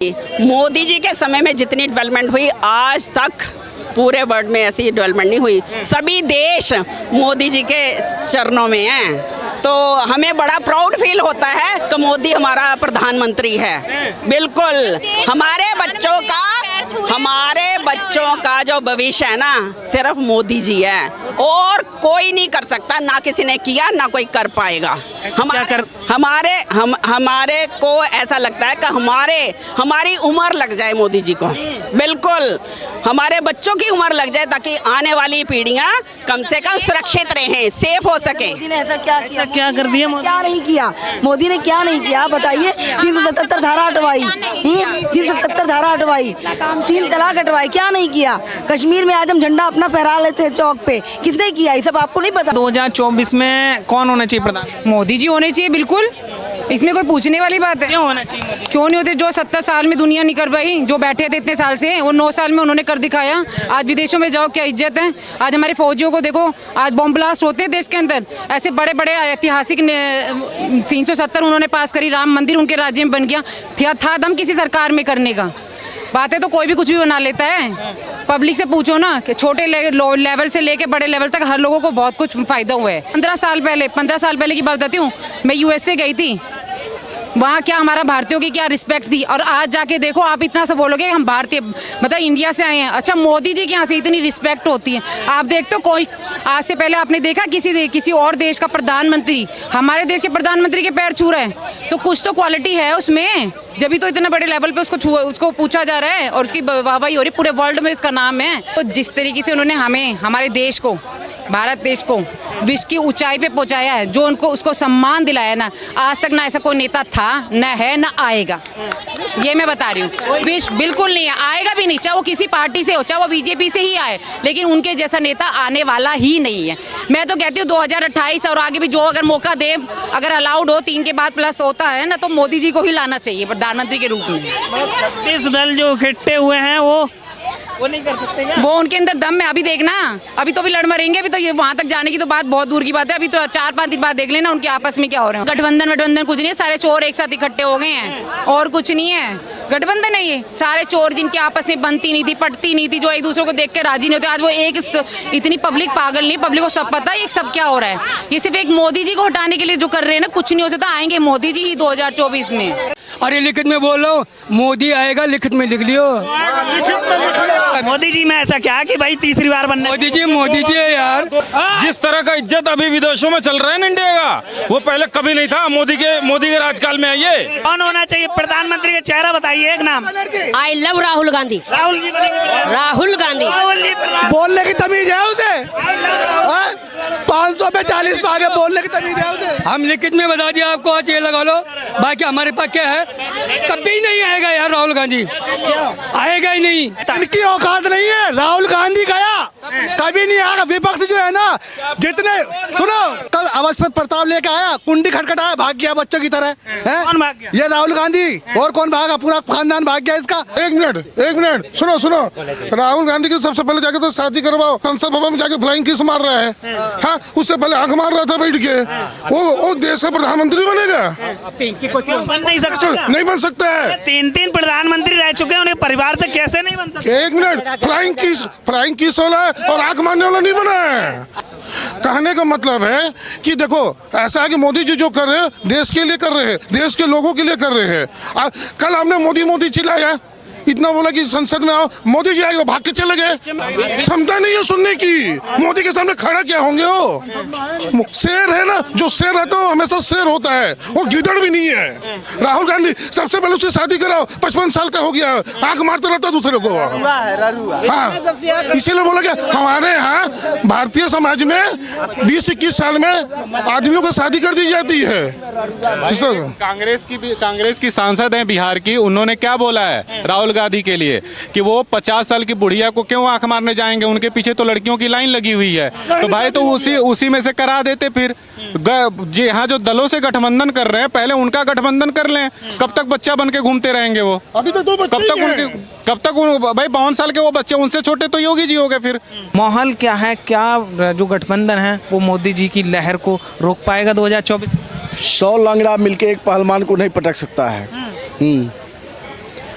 मोदी जी के समय में जितनी डेवलपमेंट हुई आज तक पूरे वर्ल्ड में ऐसी डेवलपमेंट नहीं हुई। सभी देश मोदी जी के चरणों में हैं, तो हमें बड़ा प्राउड फील होता है कि मोदी हमारा प्रधानमंत्री है। बिल्कुल हमारे बच्चों का जो भविष्य है ना, सिर्फ मोदी जी है और कोई नहीं कर सकता, ना किसी ने किया ना कोई कर पाएगा। हमारे को ऐसा लगता है कि हमारी उम्र लग जाए मोदी जी को, बिल्कुल हमारे बच्चों की उम्र लग जाए, ताकि आने वाली पीढ़ियां कम से कम सुरक्षित रहें, सेफ हो सके। मोदी ने ऐसा क्या कर दिया? क्या नहीं किया मोदी ने, क्या नहीं किया बताइए। 377 धारा हटवाई, 377 धारा हटवाई, 3 तलाक हटवाई, क्या नहीं किया। कश्मीर में आज हम झंडा अपना फहरा लेते हैं चौक पे, किसने किया ये सब आपको नहीं पता। 2024 में कौन होना चाहिए प्रधान? मोदी जी होने चाहिए, बिल्कुल, इसमें कोई पूछने वाली बात है। क्यों होना चाहिए मोदी? क्यों नहीं होते? जो 70 साल में दुनिया नहीं कर पाई, जो बैठे थे इतने साल से, वो 9 साल में उन्होंने कर दिखाया। आज विदेशों में जाओ क्या इज्जत है। आज हमारे फौजियों को देखो, आज बॉम्ब ब्लास्ट होते हैं देश के अंदर। ऐसे बड़े बड़े ऐतिहासिक 370 उन्होंने पास करी, राम मंदिर उनके राज्य में बन गया। था दम किसी सरकार में करने का। बातें तो कोई भी कुछ भी बना लेता है। पब्लिक से पूछो ना कि छोटे लेवल से लेके बड़े लेवल तक हर लोगों को बहुत कुछ फायदा हुआ है। 15 साल पहले की बात बताती हूँ, मैं यूएसए गई थी। वहाँ क्या हमारा भारतीयों की क्या रिस्पेक्ट थी, और आज जाके देखो आप इतना सब बोलोगे हम भारतीय मतलब इंडिया से आए हैं। अच्छा, मोदी जी के यहाँ से इतनी रिस्पेक्ट होती है। आप देखते हो कोई आज से पहले आपने देखा किसी और देश का प्रधानमंत्री हमारे देश के प्रधानमंत्री के पैर छू रहा है? तो कुछ तो क्वालिटी है उसमें, जब भी तो इतने बड़े लेवल पे उसको पूछा जा रहा है और उसकी वाहवाही हो रही, पूरे वर्ल्ड में उसका नाम है। तो जिस तरीके से उन्होंने हमारे देश को, भारत देश को विश्व की ऊंचाई पे पहुंचाया है, जो उसको सम्मान दिलाया ना, आज तक ना ऐसा कोई नेता था, न है, न आएगा। ये मैं बता रही हूँ, विश्व बिल्कुल नहीं है, आएगा भी नहीं, चाहे वो किसी पार्टी से हो, चाहे वो बीजेपी से ही आए, लेकिन उनके जैसा नेता आने वाला ही नहीं है। मैं तो कहती हूँ 2028 और आगे भी जो अगर मौका दे, अगर अलाउड हो 3 के बाद प्लस होता है ना, तो मोदी जी को ही लाना चाहिए प्रधानमंत्री के रूप में। 26 दल जो इकट्ठे हुए हैं वो नहीं कर सकते क्या? वो उनके अंदर दम है। अभी देखना, अभी तो भी लड़ मरेंगे, अभी तो ये वहां तक जाने की तो बात बहुत दूर की बात है। अभी तो 4-5 दिन बाद देख लेना उनके आपस में क्या हो रहा है। गठबंधन कुछ नहीं है, सारे चोर एक साथ इकट्ठे हो गए हैं और कुछ नहीं है। गठबंधन है ये, सारे चोर जिनके आपस में बनती नहीं थी, पटती नहीं थी, जो एक दूसरे को देख के राजी नहीं होते। आज वो एक इतनी पब्लिक पागल नहीं, पब्लिक को सब पता है ये सब क्या हो रहा है। ये सिर्फ एक मोदी जी को हटाने के लिए जो कर रहे हैं ना, कुछ नहीं हो सकता। आएंगे मोदी जी ही 2024 में। अरे लिखित में बोल रहा हूँ, मोदी आएगा, लिखित में लिख लियो। मोदी जी में ऐसा क्या है कि भाई तीसरी बार बनना? मोदी जी है यार। जिस तरह का इज्जत अभी विदेशों में चल रहा है ना इंडिया का, वो पहले कभी नहीं था। मोदी के राजकाल में आइए। कौन होना चाहिए प्रधानमंत्री का चेहरा बताइए, एक नाम। I love Rahul Gandhi. राहुल जी बनेंगे? राहुल गांधी बोलने की तमीज है उसे? 500 पे 40 आगे बोलने की तमीज है उसे? हम लिखित में बता दिया आपको, आज ये लगा लो। बाकी हमारे पास क्या है, कभी नहीं आएगा यार राहुल गांधी, आएगा ही नहीं। इनकी औकात नहीं है। राहुल गांधी गया, कभी नहीं आएगा। विपक्ष जो है ना, जितने सुनो, कल अवस्थी प्रताप लेके आया, कुंडी खटखटाया, भाग गया बच्चों की तरह है। कौन भाग गया? ये राहुल गांधी। और कौन भागा? पूरा खानदान भाग गया इसका। एक मिनट सुनो। राहुल गांधी की सबसे पहले जाके तो शादी करवाओ, संसद भवन में जाके फ्लाइंग किस मार रहा है। हाँ, उससे पहले आंख मार रहा था बैठ के। वो देश का प्रधानमंत्री बनेगा? बन नहीं सकता। नहीं बन सकता है। 3 प्रधानमंत्री रह चुके हैं, उन्हें परिवार से कैसे नहीं बन सकते? एक मिनट, फ्लाइंग किस वाला है और आंख मारने वाला नहीं बना है। कहने का मतलब है कि देखो, ऐसा है कि मोदी जी जो कर रहे हैं देश के लिए कर रहे हैं, देश के लोगों के लिए कर रहे हैं। कल हमने मोदी चिल्लाया, इतना बोला कि संसद में आओ, मोदी जी आएगा, भाग के चले गए। क्षमता नहीं है सुनने की। मोदी के सामने खड़ा क्या होंगे? वो शेर है ना, जो शेर रहता है हमेशा शेर होता है, वो गिदड़ भी नहीं है। राहुल गांधी सबसे पहले उससे शादी कराओ, 55 साल का हो गया, आंख मारता रहता दूसरे को। हाँ, इसीलिए बोला कि हमारे यहाँ भारतीय समाज में 20-21 साल में आदमियों को शादी कर दी जाती है। कांग्रेस की सांसद है बिहार की, उन्होंने क्या बोला है राहुल गांधी के लिए कि वो 50 साल की बुढ़िया को क्यों आंख मारने जाएंगे, उनके पीछे तो लड़कियों की लाइन लगी हुई है। तो भाई तो उसी में से करा देते। फिर जी यहाँ जो दलों से गठबंधन कर रहे हैं, पहले उनका गठबंधन कर लें। कब तक बच्चा बन के घूमते रहेंगे वो? अभी तो 2 बच्चे कब तक भाई 52 साल के वो बच्चे, उनसे छोटे तो योगी जी हो गए। फिर माहौल क्या है, क्या जो गठबंधन है वो मोदी जी की लहर को रोक पाएगा 2024? 100 लंगड़ा मिलके एक पहलवान को नहीं पटक सकता है।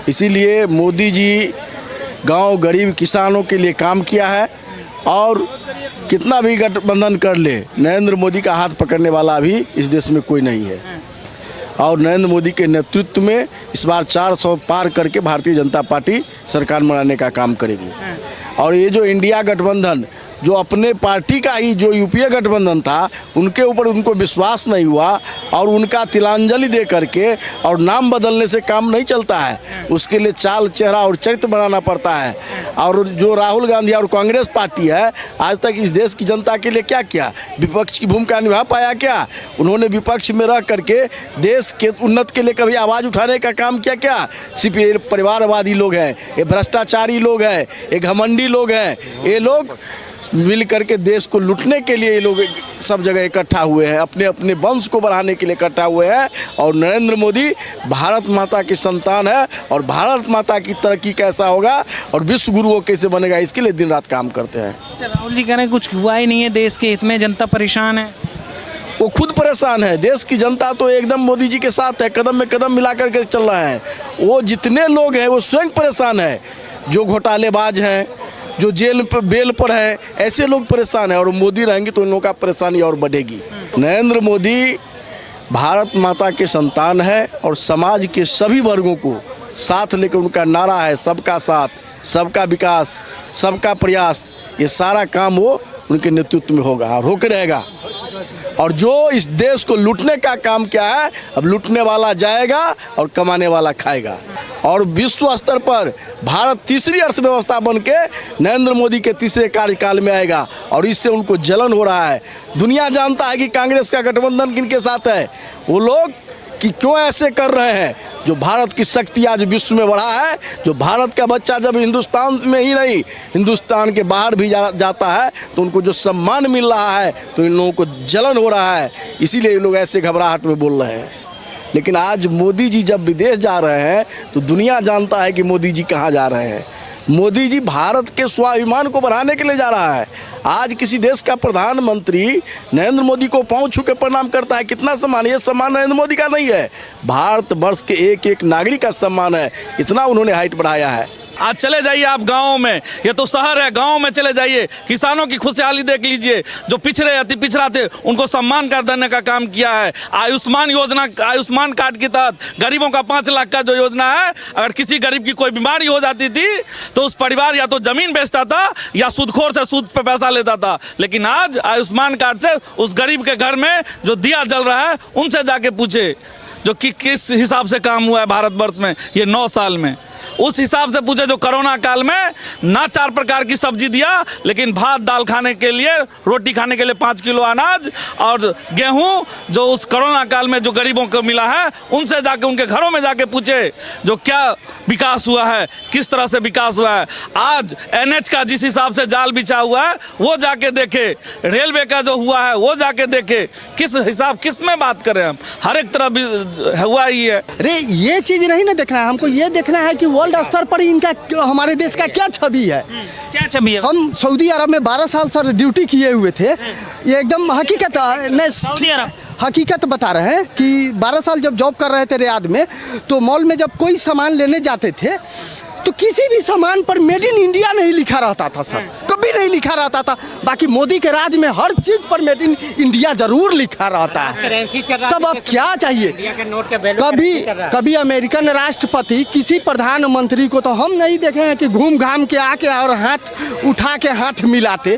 इसीलिए मोदी जी गांव गरीब किसानों के लिए काम किया है और कितना भी गठबंधन कर ले, नरेंद्र मोदी का हाथ पकड़ने वाला अभी इस देश में कोई नहीं है। और नरेंद्र मोदी के नेतृत्व में इस बार 400 पार करके भारतीय जनता पार्टी सरकार बनाने का काम करेगी। और ये जो इंडिया गठबंधन, जो अपने पार्टी का ही जो यूपीए गठबंधन था, उनके ऊपर उनको विश्वास नहीं हुआ और उनका तिलांजलि दे करके और नाम बदलने से काम नहीं चलता है। उसके लिए चाल चेहरा और चरित्र बनाना पड़ता है। और जो राहुल गांधी और कांग्रेस पार्टी है, आज तक इस देश की जनता के लिए क्या किया? विपक्ष की भूमिका निभा पाया क्या? उन्होंने विपक्ष में रह करके देश के उन्नत के लिए कभी आवाज़ उठाने का काम किया क्या? सिर्फ ये परिवारवादी लोग हैं, ये भ्रष्टाचारी लोग हैं, ये घमंडी लोग हैं, ये लोग मिल करके देश को लूटने के लिए ये लोग सब जगह इकट्ठा हुए हैं, अपने अपने वंश को बढ़ाने के लिए इकट्ठा हुए हैं। और नरेंद्र मोदी भारत माता की संतान है और भारत माता की तरक्की कैसा होगा और विश्व गुरु वो कैसे बनेगा, इसके लिए दिन रात काम करते हैं। राहुल जी कह रहे हैं कुछ हुआ ही नहीं है देश के हित में, जनता परेशान है। वो खुद परेशान है। देश की जनता तो एकदम मोदी जी के साथ है, कदम में कदम मिला करके चल रहा है। वो जितने लोग हैं वो स्वयं परेशान है, जो घोटालेबाज हैं, जो जेल पर बेल पर है, ऐसे लोग परेशान हैं। और मोदी रहेंगे तो इन लोगों का परेशानी और बढ़ेगी। नरेंद्र मोदी भारत माता के संतान है और समाज के सभी वर्गों को साथ लेकर उनका नारा है सबका साथ, सबका विकास, सबका प्रयास। ये सारा काम वो उनके नेतृत्व में होगा और होकर रहेगा। और जो इस देश को लूटने का काम किया है, अब लूटने वाला जाएगा और कमाने वाला खाएगा। और विश्व स्तर पर भारत तीसरी अर्थव्यवस्था बन के नरेंद्र मोदी के तीसरे कार्यकाल में आएगा और इससे उनको जलन हो रहा है। दुनिया जानता है कि कांग्रेस का गठबंधन किनके साथ है। वो लोग कि क्यों ऐसे कर रहे हैं। जो भारत की शक्ति आज विश्व में बढ़ा है, जो भारत का बच्चा जब हिंदुस्तान में ही नहीं हिंदुस्तान के बाहर भी जाता है तो उनको जो सम्मान मिल रहा है तो इन लोगों को जलन हो रहा है, इसीलिए ये लोग ऐसे घबराहट में बोल रहे हैं। लेकिन आज मोदी जी जब विदेश जा रहे हैं तो दुनिया जानता है कि मोदी जी कहाँ जा रहे हैं। मोदी जी भारत के स्वाभिमान को बढ़ाने के लिए जा रहा है। आज किसी देश का प्रधानमंत्री नरेंद्र मोदी को पांव छू के प्रणाम करता है, कितना सम्मान। ये सम्मान नरेंद्र मोदी का नहीं है, भारत वर्ष के एक एक नागरिक का सम्मान है। इतना उन्होंने हाइट बढ़ाया है। आज चले जाइए आप गाँव में, ये तो शहर है, गाँव में चले जाइए, किसानों की खुशहाली देख लीजिए। जो पिछड़े अति पिछड़ा थे उनको सम्मान कर देने का काम किया है। आयुष्मान योजना, आयुष्मान कार्ड के तहत गरीबों का 5 लाख का जो योजना है, अगर किसी गरीब की कोई बीमारी हो जाती थी तो उस परिवार या तो जमीन बेचता था या सूदखोर से सूद पे पैसा लेता था। लेकिन आज आयुष्मान कार्ड से उस गरीब के घर में जो दिया जल रहा है उनसे जाके पूछे जो कि किस हिसाब से काम हुआ है भारतवर्ष में ये 9 साल में। उस हिसाब से पूछे जो कोरोना काल में ना 4 प्रकार की सब्जी दिया, लेकिन भात दाल खाने के लिए, रोटी खाने के लिए 5 किलो अनाज और गेहूं जो उस कोरोना काल में जो गरीबों को मिला है, उनसे जाके उनके घरों में जाके पूछे जो क्या विकास हुआ है, किस तरह से विकास हुआ है। आज NH का जिस हिसाब से जाल बिछा हुआ है वो जाके देखे, रेलवे का जो हुआ है वो जाके देखे, किस हिसाब किस में बात करें हम, हर एक तरह हुआ ही है। अरे ये चीज़ नहीं ना देखना है हमको, ये देखना है कि वर्ल्ड स्तर पर इनका हमारे देश का क्या छवि है। क्या छवि है? हम सऊदी अरब में 12 साल सर ड्यूटी किए हुए थे। ये एकदम हकीकत सऊदी अरब हकीकत बता रहे हैं कि 12 साल जब जॉब कर रहे थे रियाद में, तो मॉल में जब कोई सामान लेने जाते थे तो किसी भी सामान पर मेड इन इंडिया नहीं लिखा रहता था सर, कभी नहीं लिखा रहता था। बाकी मोदी के राज में हर चीज पर मेड इन इंडिया जरूर लिखा रहता है। तब अब क्या चाहिए? कभी अमेरिकन राष्ट्रपति किसी प्रधानमंत्री को तो हम नहीं देखे हैं कि घूम घाम के आके और हाथ उठा के हाथ मिलाते।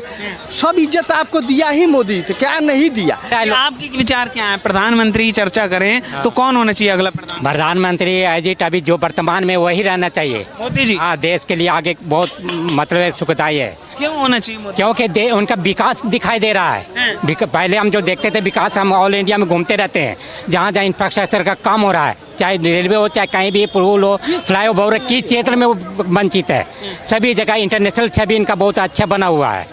सब इज्जत आपको दिया ही मोदी, तो क्या नहीं दिया? आपके विचार क्या है? प्रधानमंत्री चर्चा करें तो कौन होना चाहिए अगला प्रधानमंत्री? एज इट अभी जो वर्तमान में वही रहना चाहिए। हाँ, देश के लिए आगे बहुत मतलब सुखदायी है। क्यों होना चाहिए मोदी? क्योंकि उनका विकास दिखाई दे रहा है। पहले हम जो देखते थे विकास, हम ऑल इंडिया में घूमते रहते हैं, जहाँ जहाँ इंफ्रास्ट्रक्चर का काम हो रहा है, चाहे रेलवे हो, चाहे कहीं भी पुल हो, फ्लाईओवर, किस क्षेत्र में वो वंचित है, सभी जगह इंटरनेशनल छवि इनका बहुत अच्छा बना हुआ है।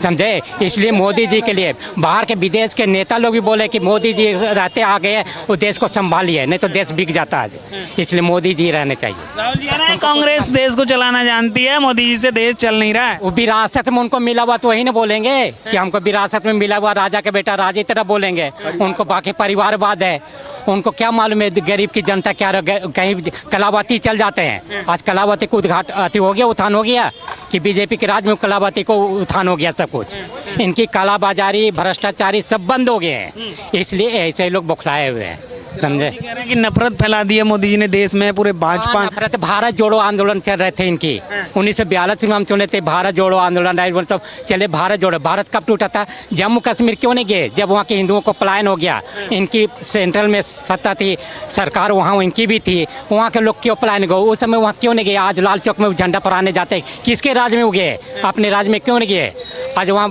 समझे। इसलिए मोदी जी के लिए बाहर के विदेश के नेता लोग भी बोले कि मोदी जी रहते आ गए वो देश को संभालिए, नहीं तो देश बिक जाता आज, इसलिए मोदी जी रहने चाहिए। राहुल जी कह रहे हैं कांग्रेस देश को चलाना जानती है, मोदी जी से देश चल नहीं रहा है। वो विरासत में उनको मिला हुआ तो वही ना बोलेंगे कि हमको विरासत में मिला हुआ राजा के बेटा राजा की तरह बोलेंगे। उनको बाकी परिवारवाद है, उनको क्या मालूम है गरीब की जनता क्या कहीं कलावती चल जाते हैं। आज कलावती को उद्घाटन हो गया, उत्थान हो गया कि बीजेपी के राज में कलावती को उत्थान हो गया सब कुछ। इनकी कालाबाजारी भ्रष्टाचारी सब बंद हो गए हैं, इसलिए ऐसे लोग बौखलाए हुए हैं, समझे। कह रहे हैं कि नफरत फैला दी है मोदी जी ने देश में, पूरे भाजपा नफरत। भारत जोड़ो आंदोलन चल रहे थे इनकी 1942 में हम सुने थे भारत जोड़ो आंदोलन सब चले। भारत जोड़ो, भारत कब टूटा था? जम्मू कश्मीर क्यों नहीं गए जब वहाँ के हिंदुओं को पलायन हो गया? इनकी सेंट्रल में सत्ता थी, सरकार वहाँ इनकी भी थी, वहाँ के लोग क्यों पलायन गए? उस समय वहाँ क्यों नहीं गए? आज लाल चौक में झंडा फहराने जाते, किसके राज में वो गए? अपने राज में क्यों नहीं गए? आज वहाँ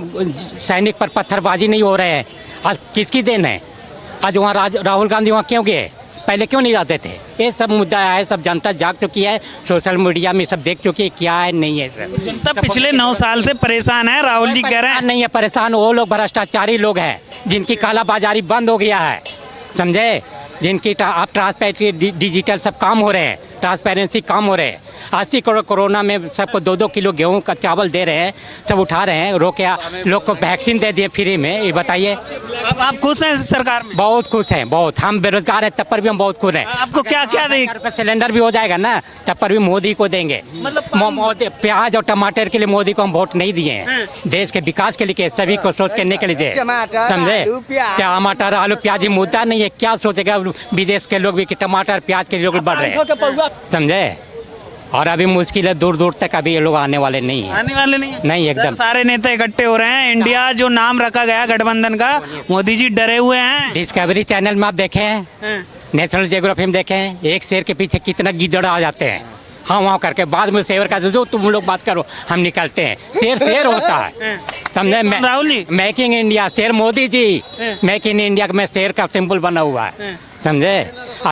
सैनिक पर पत्थरबाजी नहीं हो रहे हैं, आज किसकी देन है? आज वहाँ राहुल गांधी वहाँ क्यों गए? पहले क्यों नहीं जाते थे? ये सब मुद्दा है, सब जनता जाग चुकी है, सोशल मीडिया में सब देख चुकी है क्या है नहीं है। सब जनता पिछले 9 साल से परेशान है, राहुल जी कह रहे हैं। नहीं है परेशान, वो लोग भ्रष्टाचारी लोग हैं जिनकी कालाबाजारी बंद हो गया है, समझे। जिनकी अब ट्रांसपेरेंसी डिजिटल सब काम हो रहे हैं, ट्रांसपेरेंसी काम हो रहे हैं। 80 करोड़ कोरोना में सबको 2-2 किलो गेहूं का चावल दे रहे हैं, सब उठा रहे हैं, रोके लोग को वैक्सीन दे दिए फ्री में। ये बताइए अब आप खुश हैं सरकार में? बहुत खुश हैं, बहुत। हम बेरोजगार हैं तब पर भी हम बहुत खुश हैं। आपको क्या क्या दे? सिलेंडर भी हो जाएगा ना तब पर भी मोदी को देंगे। मतलब प्याज और टमाटर के लिए मोदी को हम वोट नहीं दिए हैं, देश के विकास के लिए, सभी को सोच करने के लिए दिए, समझे। टमाटर आलू प्याज ही मुद्दा नहीं है, क्या सोचेगा विदेश के लोग भी कि टमाटर प्याज के लोग बढ़ रहे हैं, समझे। और अभी मुश्किल है, दूर दूर तक अभी ये लोग आने वाले नहीं है, आने वाले नहीं है? नहीं एकदम। सारे नेता इकट्ठे हो रहे हैं, इंडिया जो नाम रखा गया गठबंधन का, मोदी जी डरे हुए हैं। डिस्कवरी चैनल में आप देखें, नेशनल जियोग्राफी में देखें, एक शेर के पीछे कितना गीदड़ आ जाते हैं, हाँ वहाँ करके बाद में शेर का जो तुम लोग बात करो हम निकलते हैं। शेर होता है, समझे। Rahul ji make in India, शेर Modi ji, make in India में शेर का सिंबल बना हुआ है, समझे।